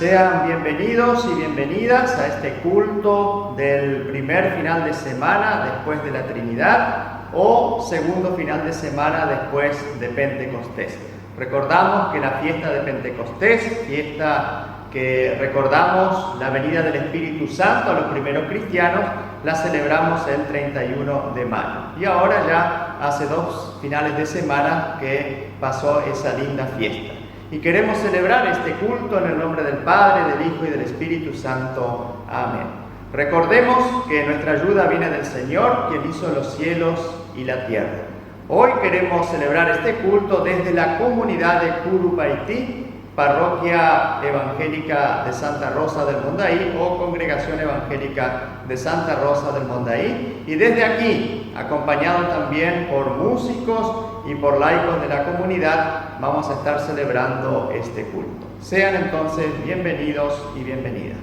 Sean bienvenidos y bienvenidas a este culto del primer final de semana después de la Trinidad o segundo final de semana después de Pentecostés. Recordamos que la fiesta de Pentecostés, fiesta que recordamos la venida del Espíritu Santo a los primeros cristianos, la celebramos el 31 de mayo. Y ahora ya hace 2 finales de semana que pasó esa linda fiesta. Y queremos celebrar este culto en el nombre del Padre, del Hijo y del Espíritu Santo. Amén. Recordemos que nuestra ayuda viene del Señor, quien hizo los cielos y la tierra. Hoy queremos celebrar este culto desde la comunidad de Curupaití, Parroquia Evangélica de Santa Rosa del Mondaí o Congregación Evangélica de Santa Rosa del Mondaí, y desde aquí, acompañado también por músicos y por laicos de la comunidad, vamos a estar celebrando este culto. Sean entonces bienvenidos y bienvenidas.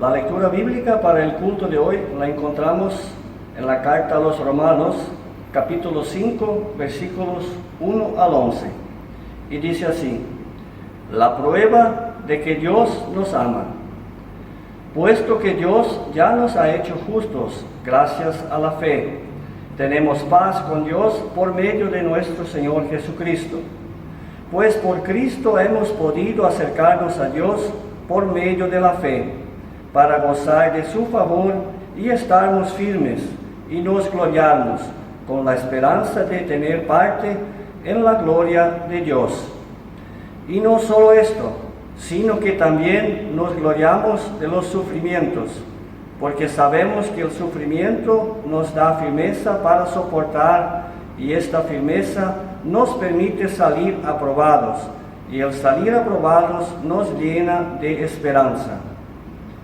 La lectura bíblica para el culto de hoy la encontramos en la carta a los Romanos, capítulo 5, versículos 1 al 11. Y dice así: la prueba de que Dios nos ama. Puesto que Dios ya nos ha hecho justos gracias a la fe, tenemos paz con Dios por medio de nuestro Señor Jesucristo. Pues por Cristo hemos podido acercarnos a Dios por medio de la fe, para gozar de su favor y estarnos firmes y nos gloriarnos con la esperanza de tener parte en la gloria de Dios. Y no solo esto, sino que también nos gloriamos de los sufrimientos, porque sabemos que el sufrimiento nos da firmeza para soportar, y esta firmeza nos permite salir aprobados, y el salir aprobados nos llena de esperanza.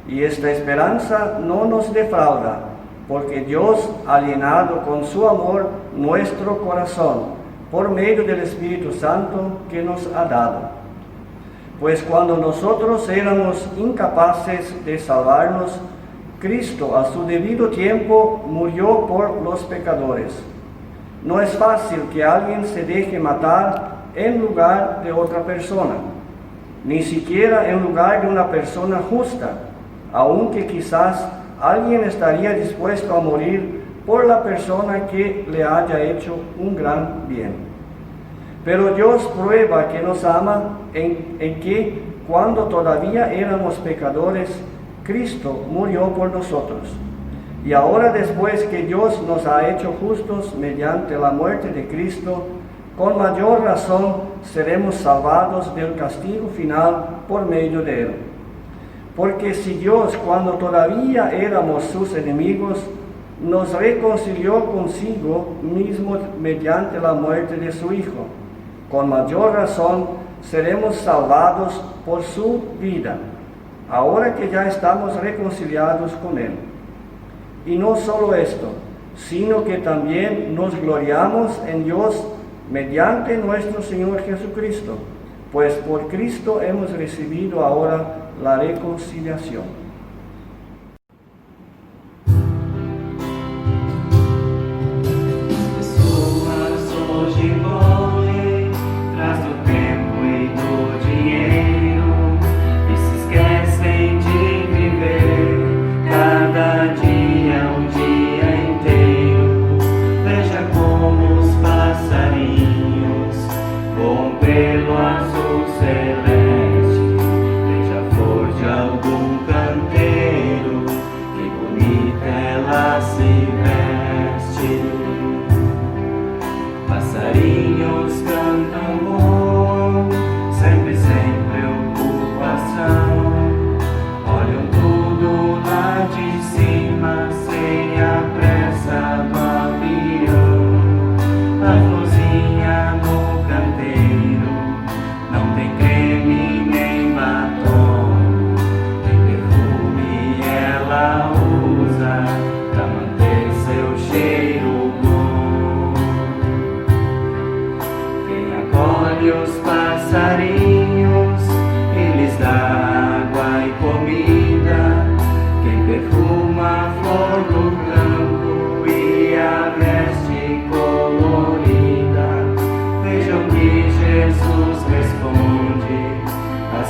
Y esta esperanza no nos defrauda, porque Dios ha llenado con su amor nuestro corazón, por medio del Espíritu Santo que nos ha dado. Pues cuando nosotros éramos incapaces de salvarnos, Cristo a su debido tiempo murió por los pecadores. No es fácil que alguien se deje matar en lugar de otra persona, ni siquiera en lugar de una persona justa, aunque quizás alguien estaría dispuesto a morir por la persona que le haya hecho un gran bien. Pero Dios prueba que nos ama en que cuando todavía éramos pecadores, Cristo murió por nosotros. Y ahora, después que Dios nos ha hecho justos mediante la muerte de Cristo, con mayor razón seremos salvados del castigo final por medio de Él. Porque si Dios, cuando todavía éramos sus enemigos, nos reconcilió consigo mismo mediante la muerte de su Hijo, con mayor razón seremos salvados por su vida, ahora que ya estamos reconciliados con Él. Y no solo esto, sino que también nos gloriamos en Dios mediante nuestro Señor Jesucristo, pues por Cristo hemos recibido ahora la reconciliación.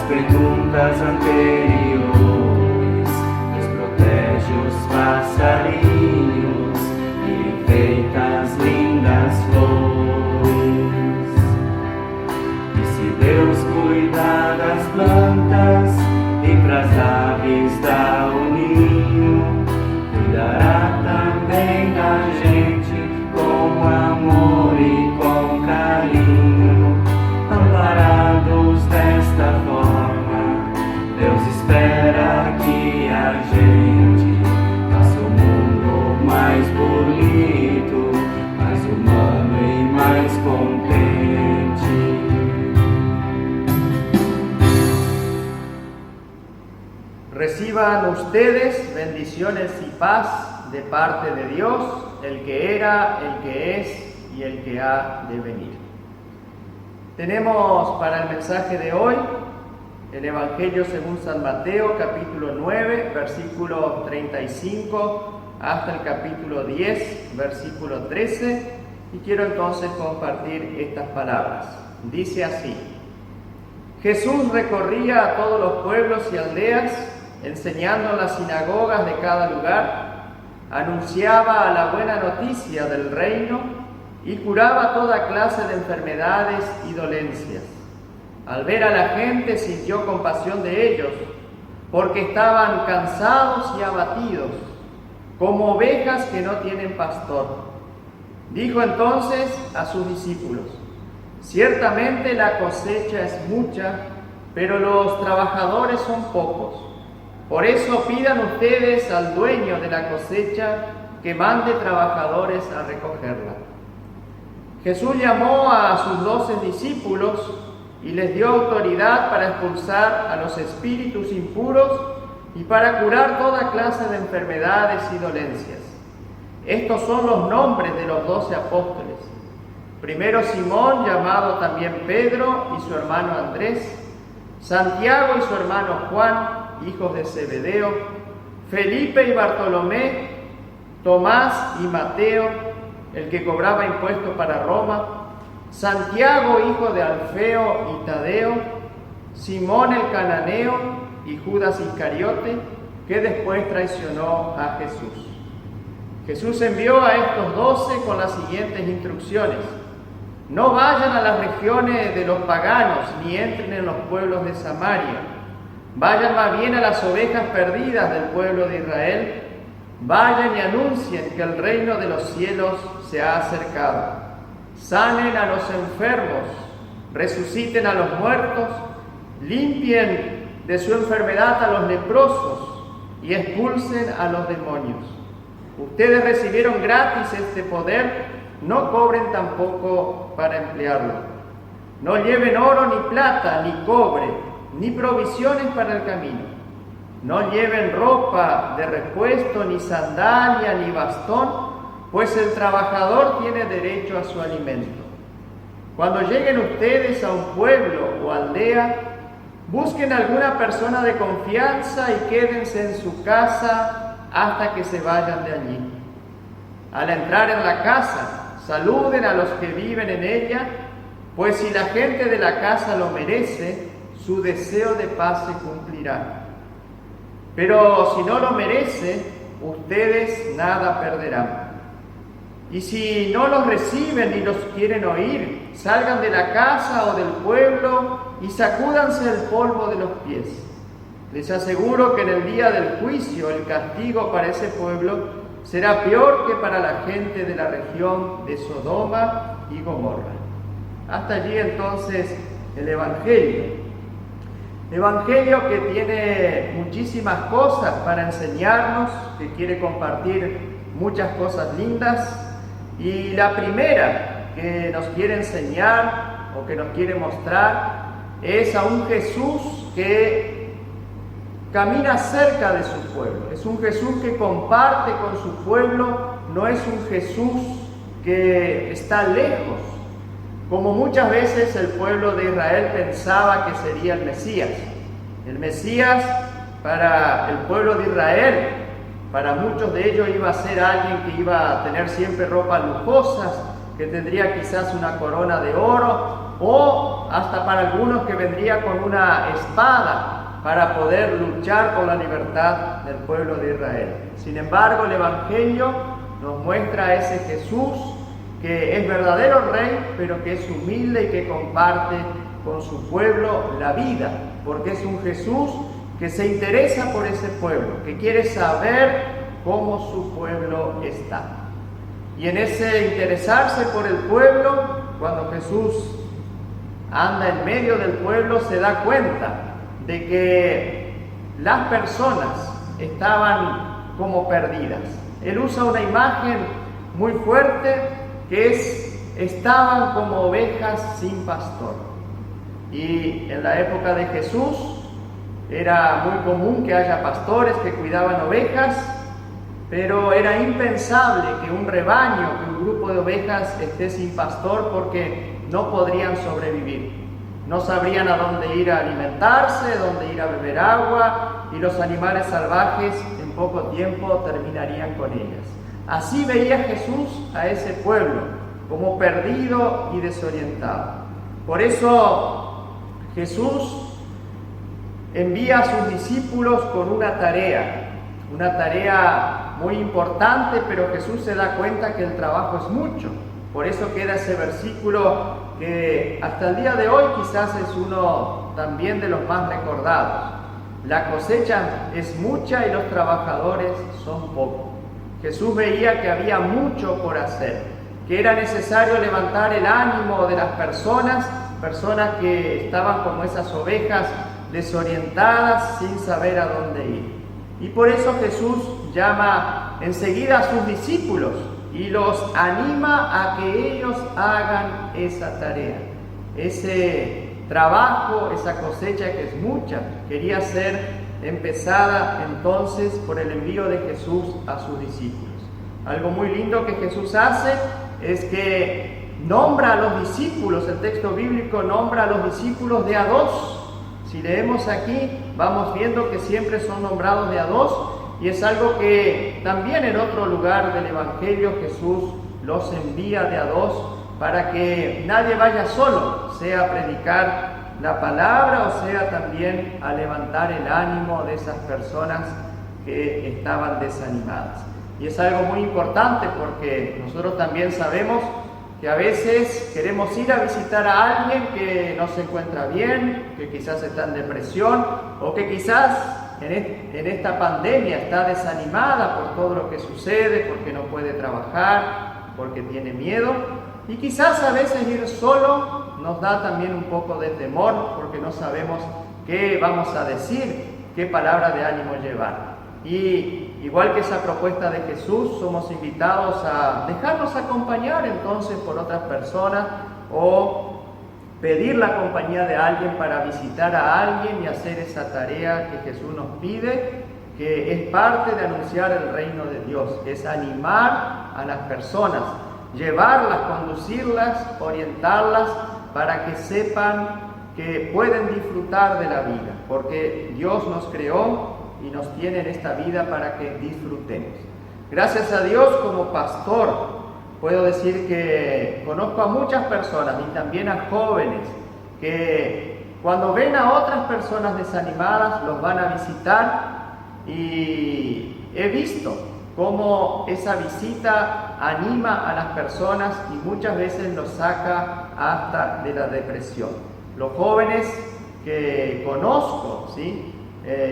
Perguntas anteriores, Deus protege os passarinhos e enfeita as lindas flores. E se Deus cuidar das plantas e pras aves dá o ninho, cuidará também da gente com amor e com carinho. Amparados desta forma, Deus espera que a gente faça o mundo mais bonito, mais humano e mais contente. Reciban ustedes bendiciones y paz de parte de Dios, el que era, el que es y el que ha de venir. Tenemos para el mensaje de hoy el Evangelio según San Mateo, capítulo 9, versículo 35 hasta el capítulo 10, versículo 13, y quiero entonces compartir estas palabras. Dice así: Jesús recorría a todos los pueblos y aldeas, enseñando en las sinagogas de cada lugar, anunciaba la buena noticia del reino y curaba toda clase de enfermedades y dolencias. Al ver a la gente sintió compasión de ellos, porque estaban cansados y abatidos, como ovejas que no tienen pastor. Dijo entonces a sus discípulos: ciertamente la cosecha es mucha, pero los trabajadores son pocos. Por eso pidan ustedes al dueño de la cosecha que mande trabajadores a recogerla. Jesús llamó a sus 12 discípulos y les dio autoridad para expulsar a los espíritus impuros y para curar toda clase de enfermedades y dolencias. Estos son los nombres de los 12 apóstoles. Primero Simón, llamado también Pedro, y su hermano Andrés; Santiago y su hermano Juan, hijos de Zebedeo; Felipe y Bartolomé; Tomás y Mateo, el que cobraba impuestos para Roma; Santiago, hijo de Alfeo y Tadeo; Simón el cananeo y Judas Iscariote, que después traicionó a Jesús. Jesús envió a estos 12 con las siguientes instrucciones: no vayan a las regiones de los paganos, ni entren en los pueblos de Samaria. Vayan más bien a las ovejas perdidas del pueblo de Israel. Vayan y anuncien que el reino de los cielos se ha acercado. Sanen a los enfermos, resuciten a los muertos, limpien de su enfermedad a los leprosos y expulsen a los demonios. Ustedes recibieron gratis este poder, no cobren tampoco para emplearlo. No lleven oro ni plata, ni cobre, ni provisiones para el camino. No lleven ropa de repuesto, ni sandalia, ni bastón, pues el trabajador tiene derecho a su alimento. Cuando lleguen ustedes a un pueblo o aldea, busquen alguna persona de confianza y quédense en su casa hasta que se vayan de allí. Al entrar en la casa, saluden a los que viven en ella, pues si la gente de la casa lo merece, su deseo de paz se cumplirá. Pero si no lo merece, ustedes nada perderán. Y si no los reciben ni los quieren oír, salgan de la casa o del pueblo y sacúdanse el polvo de los pies. Les aseguro que en el día del juicio el castigo para ese pueblo será peor que para la gente de la región de Sodoma y Gomorra. Hasta allí entonces el Evangelio. Evangelio que tiene muchísimas cosas para enseñarnos, que quiere compartir muchas cosas lindas. Y la primera que nos quiere enseñar o que nos quiere mostrar es a un Jesús que camina cerca de su pueblo. Es un Jesús que comparte con su pueblo, no es un Jesús que está lejos, como muchas veces el pueblo de Israel pensaba que sería el Mesías. El Mesías para el pueblo de Israel, para muchos de ellos iba a ser alguien que iba a tener siempre ropas lujosas, que tendría quizás una corona de oro, o hasta para algunos que vendría con una espada para poder luchar por la libertad del pueblo de Israel. Sin embargo, el Evangelio nos muestra a ese Jesús que es verdadero rey, pero que es humilde y que comparte con su pueblo la vida, porque es un Jesús que se interesa por ese pueblo, que quiere saber cómo su pueblo está. Y en ese interesarse por el pueblo, cuando Jesús anda en medio del pueblo, se da cuenta de que las personas estaban como perdidas. Él usa una imagen muy fuerte que es: estaban como ovejas sin pastor. Y en la época de Jesús era muy común que haya pastores que cuidaban ovejas, pero era impensable que un rebaño, que un grupo de ovejas esté sin pastor, porque no podrían sobrevivir. No sabrían a dónde ir a alimentarse, dónde ir a beber agua, y los animales salvajes en poco tiempo terminarían con ellas. Así veía Jesús a ese pueblo, como perdido y desorientado. Por eso Jesús envía a sus discípulos con una tarea muy importante, pero Jesús se da cuenta que el trabajo es mucho. Por eso queda ese versículo que hasta el día de hoy quizás es uno también de los más recordados. La cosecha es mucha y los trabajadores son pocos. Jesús veía que había mucho por hacer, que era necesario levantar el ánimo de las personas que estaban como esas ovejas desorientadas sin saber a dónde ir. Y por eso Jesús llama enseguida a sus discípulos y los anima a que ellos hagan esa tarea, ese trabajo, esa cosecha que es mucha, quería ser empezada entonces por el envío de Jesús a sus discípulos. Algo muy lindo que Jesús hace es que nombra a los discípulos, el texto bíblico nombra a los discípulos de a dos. Si leemos aquí, vamos viendo que siempre son nombrados de a dos, y es algo que también en otro lugar del Evangelio Jesús los envía de a dos para que nadie vaya solo, sea a predicar la palabra o sea también a levantar el ánimo de esas personas que estaban desanimadas. Y es algo muy importante porque nosotros también sabemos que a veces queremos ir a visitar a alguien que no se encuentra bien, que quizás está en depresión o que quizás en esta pandemia está desanimada por todo lo que sucede, porque no puede trabajar, porque tiene miedo. Y quizás a veces ir solo nos da también un poco de temor porque no sabemos qué vamos a decir, qué palabra de ánimo llevar. Y igual que esa propuesta de Jesús, somos invitados a dejarnos acompañar entonces por otras personas o pedir la compañía de alguien para visitar a alguien y hacer esa tarea que Jesús nos pide, que es parte de anunciar el reino de Dios, es animar a las personas, llevarlas, conducirlas, orientarlas para que sepan que pueden disfrutar de la vida, porque Dios nos creó y nos tiene en esta vida para que disfrutemos. Gracias a Dios, como pastor, puedo decir que conozco a muchas personas y también a jóvenes que cuando ven a otras personas desanimadas los van a visitar, y he visto cómo esa visita anima a las personas y muchas veces los saca hasta de la depresión. Los jóvenes que conozco, ¿sí?,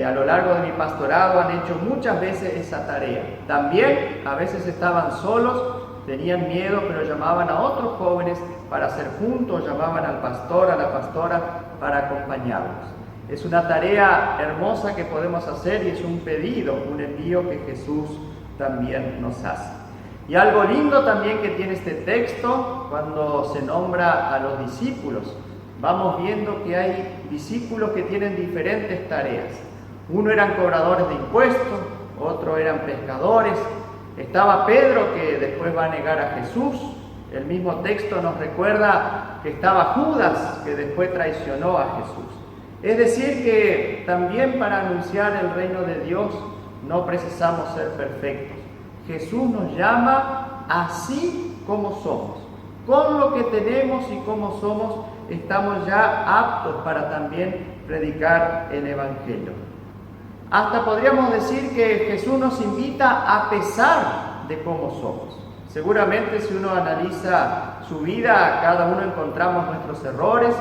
a lo largo de mi pastorado han hecho muchas veces esa tarea. También a veces estaban solos, tenían miedo, pero llamaban a otros jóvenes para hacer juntos, llamaban al pastor, a la pastora para acompañarlos. Es una tarea hermosa que podemos hacer y es un pedido, un envío que Jesús también nos hace. Y algo lindo también que tiene este texto, cuando se nombra a los discípulos, vamos viendo que hay discípulos que tienen diferentes tareas. Uno eran cobradores de impuestos, otro eran pescadores. Estaba Pedro, que después va a negar a Jesús. El mismo texto nos recuerda que estaba Judas, que después traicionó a Jesús. Es decir, que también para anunciar el reino de Dios no precisamos ser perfectos. Jesús nos llama así como somos. Con lo que tenemos y como somos, estamos ya aptos para también predicar el Evangelio. Hasta podríamos decir que Jesús nos invita a pesar de cómo somos. Seguramente si uno analiza su vida, cada uno encontramos nuestros errores.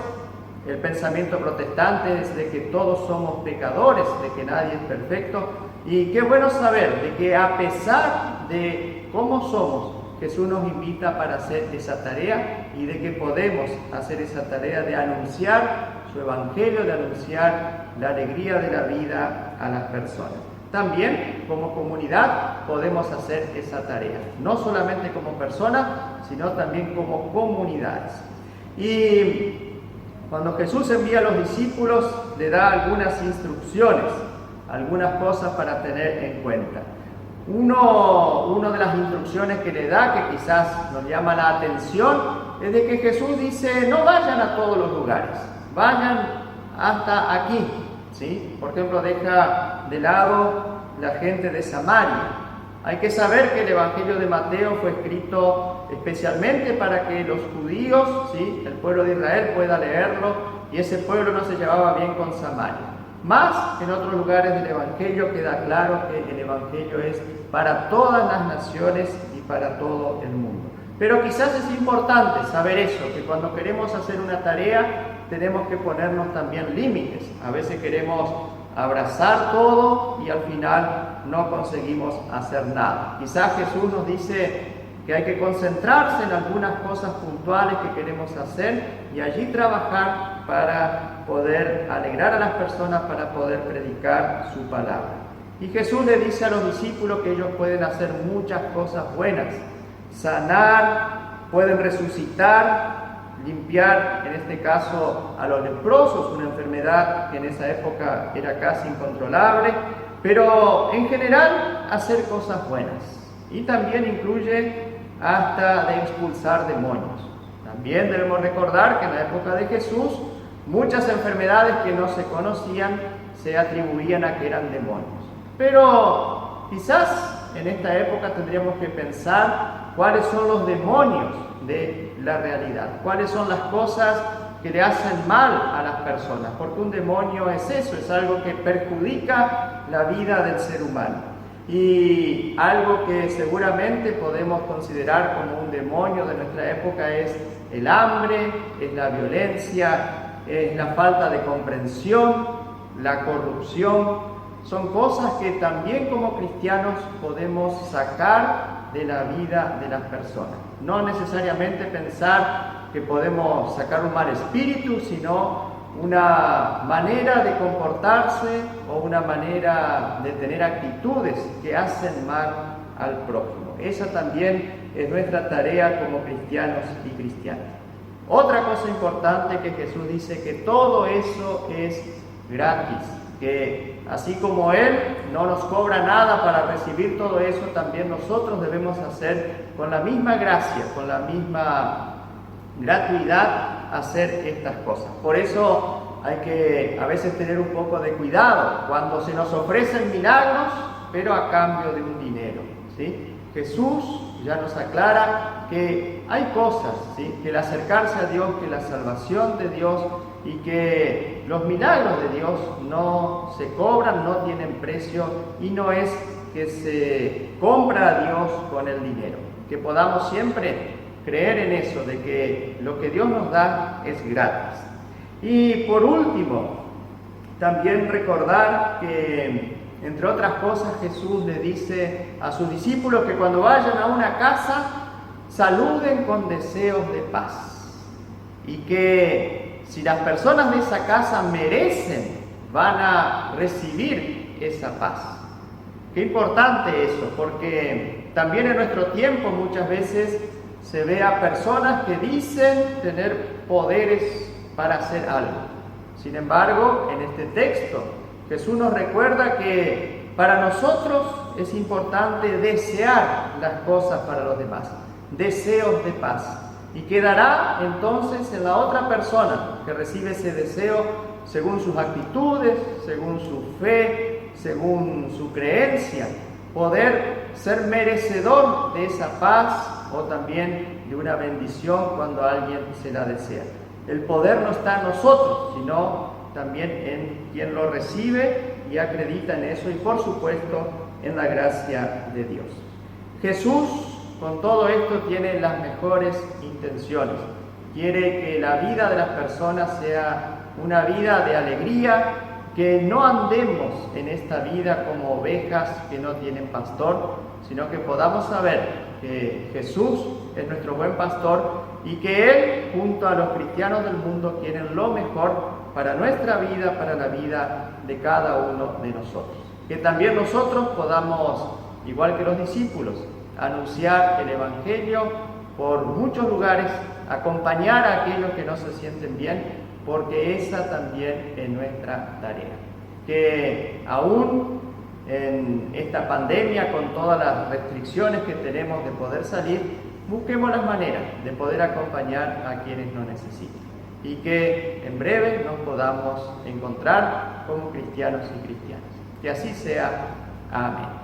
El pensamiento protestante es de que todos somos pecadores, de que nadie es perfecto. Y qué bueno saber de que a pesar de cómo somos, Jesús nos invita para hacer esa tarea y de que podemos hacer esa tarea de anunciar su evangelio, de anunciar la alegría de la vida a las personas. También como comunidad podemos hacer esa tarea, no solamente como personas, sino también como comunidades. Y cuando Jesús envía a los discípulos, le da algunas instrucciones, algunas cosas para tener en cuenta. Una de las instrucciones que le da, que quizás nos llama la atención, es de que Jesús dice: no vayan a todos los lugares, vayan hasta aquí, ¿sí? Por ejemplo, deja de lado la gente de Samaria. Hay que saber que el Evangelio de Mateo fue escrito especialmente para que los judíos, ¿sí?, el pueblo de Israel, pueda leerlo, y ese pueblo no se llevaba bien con Samaria. Más en otros lugares del Evangelio queda claro que el Evangelio es para todas las naciones y para todo el mundo. Pero quizás es importante saber eso, que cuando queremos hacer una tarea tenemos que ponernos también límites. A veces queremos abrazar todo y al final no conseguimos hacer nada. Quizás Jesús nos dice que hay que concentrarse en algunas cosas puntuales que queremos hacer y allí trabajar para poder alegrar a las personas, para poder predicar su palabra. Y Jesús le dice a los discípulos que ellos pueden hacer muchas cosas buenas: sanar, pueden resucitar, limpiar, en este caso, a los leprosos, una enfermedad que en esa época era casi incontrolable, pero en general hacer cosas buenas. Y también incluye hasta de expulsar demonios. También debemos recordar que en la época de Jesús muchas enfermedades que no se conocían se atribuían a que eran demonios. Pero quizás en esta época tendríamos que pensar cuáles son los demonios de la realidad, cuáles son las cosas que le hacen mal a las personas, porque un demonio es eso, es algo que perjudica la vida del ser humano. Y algo que seguramente podemos considerar como un demonio de nuestra época es el hambre, es la violencia, es la falta de comprensión, la corrupción. Son cosas que también como cristianos podemos sacar de la vida de las personas. No necesariamente pensar que podemos sacar un mal espíritu, sino una manera de comportarse o una manera de tener actitudes que hacen mal al prójimo. Esa también es nuestra tarea como cristianos y cristianas. Otra cosa importante que Jesús dice, que todo eso es gratis, que así como Él no nos cobra nada para recibir todo eso, también nosotros debemos hacer con la misma gracia, con la misma gratuidad, hacer estas cosas. Por eso hay que a veces tener un poco de cuidado cuando se nos ofrecen milagros, pero a cambio de un dinero, ¿sí? Jesús ya nos aclara que hay cosas, ¿sí?, que el acercarse a Dios, que la salvación de Dios y que los milagros de Dios no se cobran, no tienen precio, y no es que se compra a Dios con el dinero. Que podamos siempre creer en eso, de que lo que Dios nos da es gratis. Y por último, también recordar que, entre otras cosas, Jesús le dice a sus discípulos que cuando vayan a una casa, saluden con deseos de paz. Y que si las personas de esa casa merecen, van a recibir esa paz. Qué importante eso, porque también en nuestro tiempo muchas veces se ve a personas que dicen tener poderes para hacer algo. Sin embargo, en este texto, Jesús nos recuerda que para nosotros es importante desear las cosas para los demás, deseos de paz. Y quedará entonces en la otra persona que recibe ese deseo según sus actitudes, según su fe, según su creencia, poder ser merecedor de esa paz o también de una bendición cuando alguien se la desea. El poder no está en nosotros, sino también en quien lo recibe y acredita en eso, y por supuesto en la gracia de Dios. Jesús con todo esto tiene las mejores intenciones. Quiere que la vida de las personas sea una vida de alegría, que no andemos en esta vida como ovejas que no tienen pastor, sino que podamos saber que Jesús es nuestro buen pastor y que Él, junto a los cristianos del mundo, quieren lo mejor para nuestra vida, para la vida de cada uno de nosotros. Que también nosotros podamos, igual que los discípulos, anunciar el Evangelio por muchos lugares, acompañar a aquellos que no se sienten bien, porque esa también es nuestra tarea. Que aún en esta pandemia, con todas las restricciones que tenemos de poder salir, busquemos las maneras de poder acompañar a quienes nos necesiten. Y que en breve nos podamos encontrar como cristianos y cristianas. Que así sea. Amén.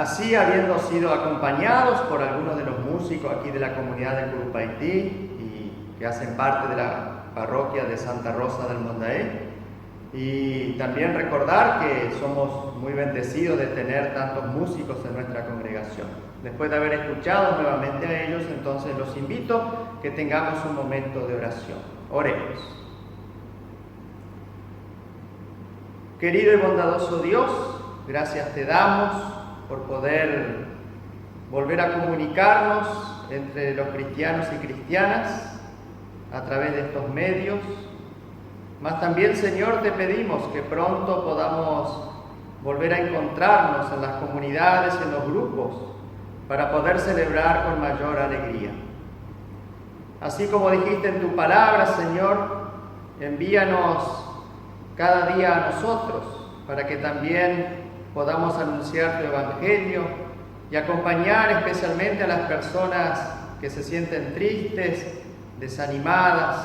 Así, habiendo sido acompañados por algunos de los músicos aquí de la comunidad de Curupaití y que hacen parte de la parroquia de Santa Rosa del Mondaé, y también recordar que somos muy bendecidos de tener tantos músicos en nuestra congregación. Después de haber escuchado nuevamente a ellos, entonces los invito a que tengamos un momento de oración. Oremos. Querido y bondadoso Dios, gracias te damos por poder volver a comunicarnos entre los cristianos y cristianas a través de estos medios. Mas también, Señor, te pedimos que pronto podamos volver a encontrarnos en las comunidades, en los grupos, para poder celebrar con mayor alegría. Así como dijiste en tu palabra, Señor, envíanos cada día a nosotros, para que también podamos anunciar tu evangelio y acompañar especialmente a las personas que se sienten tristes, desanimadas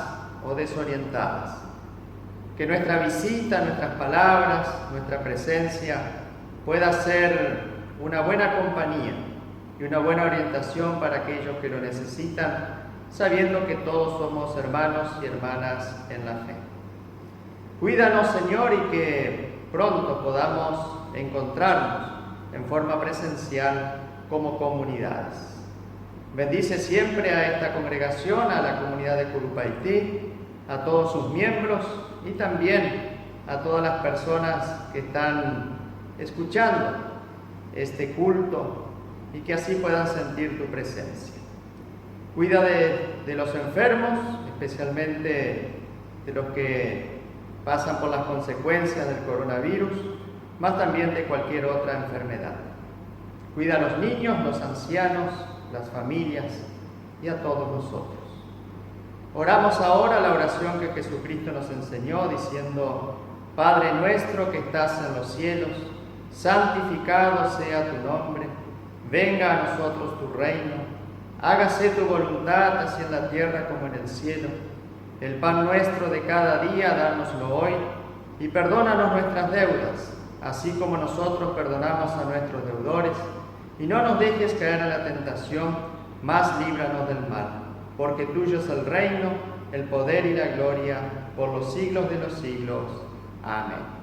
o desorientadas. Que nuestra visita, nuestras palabras, nuestra presencia pueda ser una buena compañía y una buena orientación para aquellos que lo necesitan, sabiendo que todos somos hermanos y hermanas en la fe. Cuídanos, Señor, y que pronto podamos encontrarnos en forma presencial como comunidades. Bendice siempre a esta congregación, a la comunidad de Curupaití, a todos sus miembros y también a todas las personas que están escuchando este culto y que así puedan sentir tu presencia. Cuida de los enfermos, especialmente de los que pasan por las consecuencias del coronavirus, más también de cualquier otra enfermedad. Cuida a los niños, los ancianos, las familias y a todos nosotros. Oramos ahora la oración que Jesucristo nos enseñó diciendo: Padre nuestro que estás en los cielos, santificado sea tu nombre, venga a nosotros tu reino, hágase tu voluntad así en la tierra como en el cielo. El pan nuestro de cada día, dánoslo hoy, y perdónanos nuestras deudas, así como nosotros perdonamos a nuestros deudores, y no nos dejes caer en la tentación, mas líbranos del mal. Porque tuyo es el reino, el poder y la gloria, por los siglos de los siglos. Amén.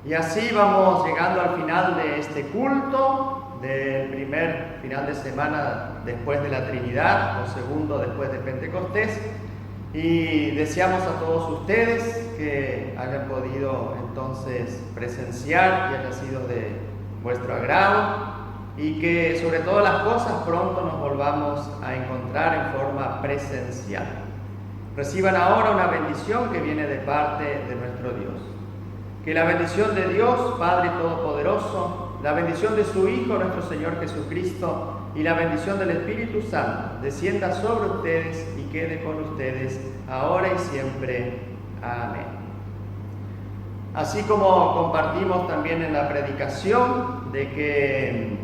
Y así vamos llegando al final de este culto, del primer final de semana después de la Trinidad, o segundo después de Pentecostés. Y deseamos a todos ustedes que hayan podido entonces presenciar y haya sido de vuestro agrado, y que sobre todas las cosas pronto nos volvamos a encontrar en forma presencial. Reciban ahora una bendición que viene de parte de nuestro Dios. Que la bendición de Dios, Padre Todopoderoso, la bendición de su Hijo, nuestro Señor Jesucristo, y la bendición del Espíritu Santo descienda sobre ustedes y quede con ustedes ahora y siempre. Amén. Así como compartimos también en la predicación de que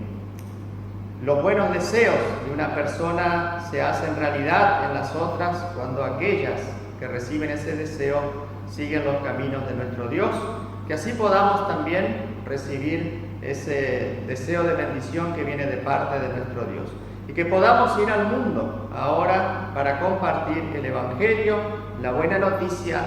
Los buenos deseos de una persona se hacen realidad en las otras cuando aquellas que reciben ese deseo siguen los caminos de nuestro Dios, que así podamos también recibir ese deseo de bendición que viene de parte de nuestro Dios. Y que podamos ir al mundo ahora para compartir el Evangelio, la buena noticia,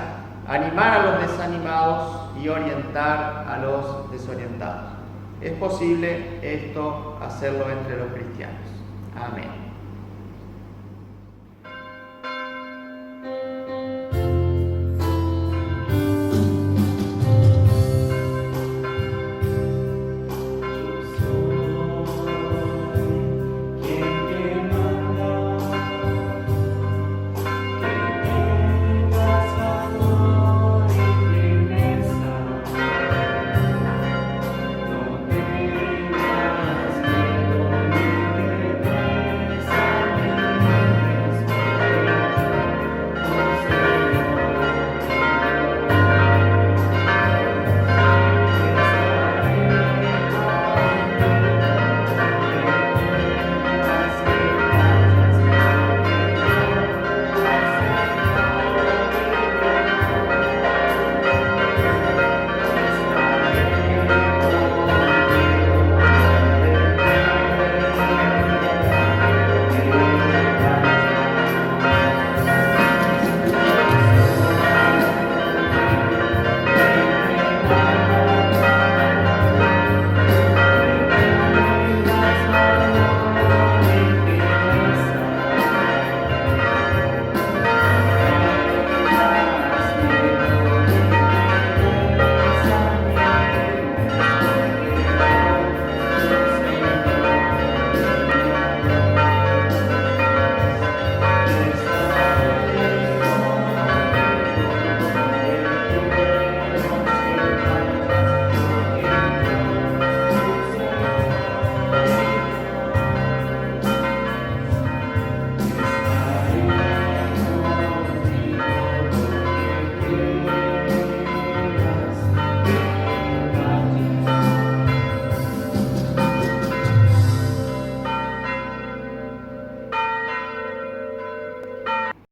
animar a los desanimados y orientar a los desorientados. Es posible esto hacerlo entre los cristianos. Amén.